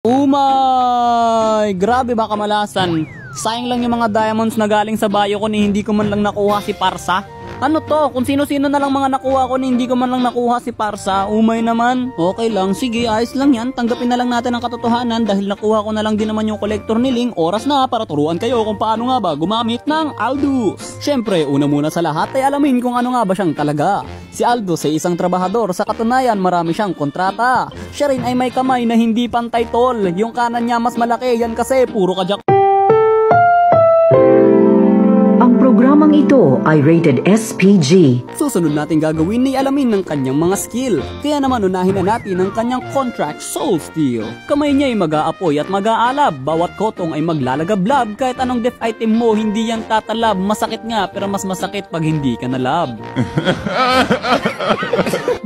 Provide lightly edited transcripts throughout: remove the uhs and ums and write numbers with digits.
Umay! Grabe ba kamalasan? Sayang lang yung mga diamonds na galing sa bayo ko ni hindi ko man lang nakuha si Parsa. Ano to? Kung sino-sino na lang mga nakuha ko ni hindi ko man lang nakuha si Parsa. Umay naman. Okay lang, sige, ayos lang yan. Tanggapin na lang natin ang katotohanan dahil nakuha ko na lang din naman yung collector ni Ling. Oras na para turuan kayo kung paano nga ba gumamit ng Aldous. Syempre, una muna sa lahat ay alamin kung ano nga ba siyang talaga. Si Aldous ay isang trabahador, sa katunayan marami siyang kontrata. Siya rin ay may kamay na hindi pantay tol. Yung kanan niya mas malaki, yan kasi puro kajak. Ang programang ito ay rated SPG. Susunod natin gagawin ay alamin ng kanyang mga skill. Kaya naman unahin na natin ang kanyang contract Soul Steel. Kamay niya ay mag-aapoy at mag-aalab. Bawat kotong ay maglalagablab. Kahit anong def item mo, hindi yan tatalab. Masakit nga pero mas masakit pag hindi ka nalab.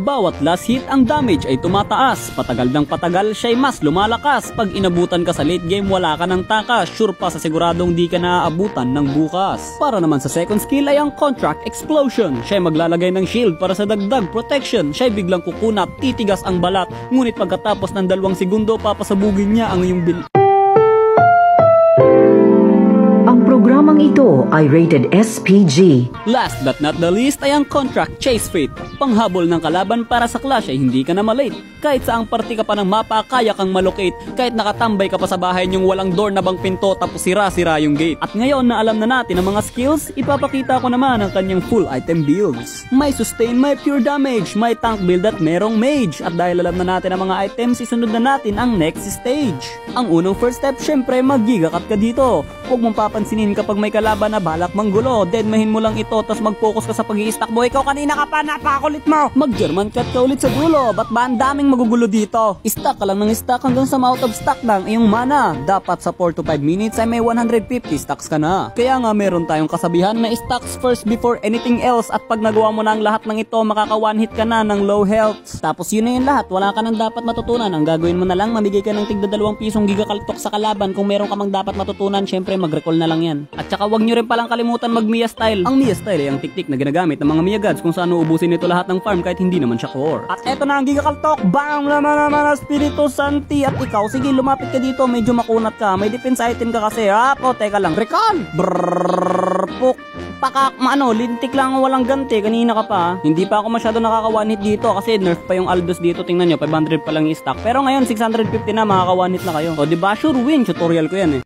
Bawat last hit ang damage ay tumataas. Patagal ng patagal siya'y mas lumalakas. Pag inabutan ka sa late game wala ka ng takas. Sure pa sa siguradong di ka naaabutan ng bukas. Para naman sa second skill ay ang Contract Explosion. Siya'y maglalagay ng shield para sa dagdag protection. Siya'y biglang kukunat, titigas ang balat. Ngunit pagkatapos ng 2 segundo papasabugin niya ang iyong Ang programang ito ay rated SPG. Last but not the least ay ang Contract Chase Fit. Panghabol ng kalaban para sa clash ay hindi ka na malate. Kahit saang party ka pa ng mapa, kaya kang malocate. Kahit nakatambay ka pa sa bahay niyong walang door na bang pinto tapos sira-sira yung gate. At ngayon na alam na natin ang mga skills, ipapakita ko naman ang kanyang full item builds. May sustain, may pure damage, may tank build at merong mage. At dahil alam na natin ang mga items, isunod na natin ang next stage. Ang unang first step, syempre mag-gigacut ka dito. Huwag mong papansinin kapag may kalaban na balak manggulo. Deadmahin mo lang ito tas mag-focus ka sa pag-i-stack mo. Ikaw kanina ka pa, napakakulit mo. Mag-German cut ka ulit sa dulo. Ba't ba ang daming magugulo dito? Stack ka lang ng stack hanggang sa ma-out of stock ng iyong mana. Dapat sa 4 to 5 minutes ay may 150 stacks ka na. Kaya nga meron tayong kasabihan na stacks first before anything else. At pag nagawa mo na ang lahat ng ito, makaka one hit ka na ng low health. Tapos yun na yung lahat. Wala ka nang dapat matutunan. Ang gagawin mo na lang, mamigay ka ng tigda 2 pisong gigakaltok sa kalaban. Kung meron ka mang dapat matutunan, syempre mag-recall na lang yan. At saka wag nyo rin palang kalimutan mag-Mia style. Ang Mia style ay ang tiktik na ginagamit ng mga Mia gods kung saan uubusin nito lahat ng farm kahit hindi naman siya core. At eto na ang gigakaltok. Bam! Naman Espiritu Santi. At ikaw, sige lumapit ka dito. Medyo makunat ka. May defense item ka kasi. O, teka lang. Recall! Brrrr! Puk! Lintik lang walang ganti. Kanina ka pa. Hindi pa ako masyado nakaka-one hit dito kasi nerf pa yung Aldous dito. Tingnan nyo, 500 pa lang yung stock. Pero ngayon, 650 na, makaka-one hit na kayo. O, diba? Sure win. Tutorial ko yan eh.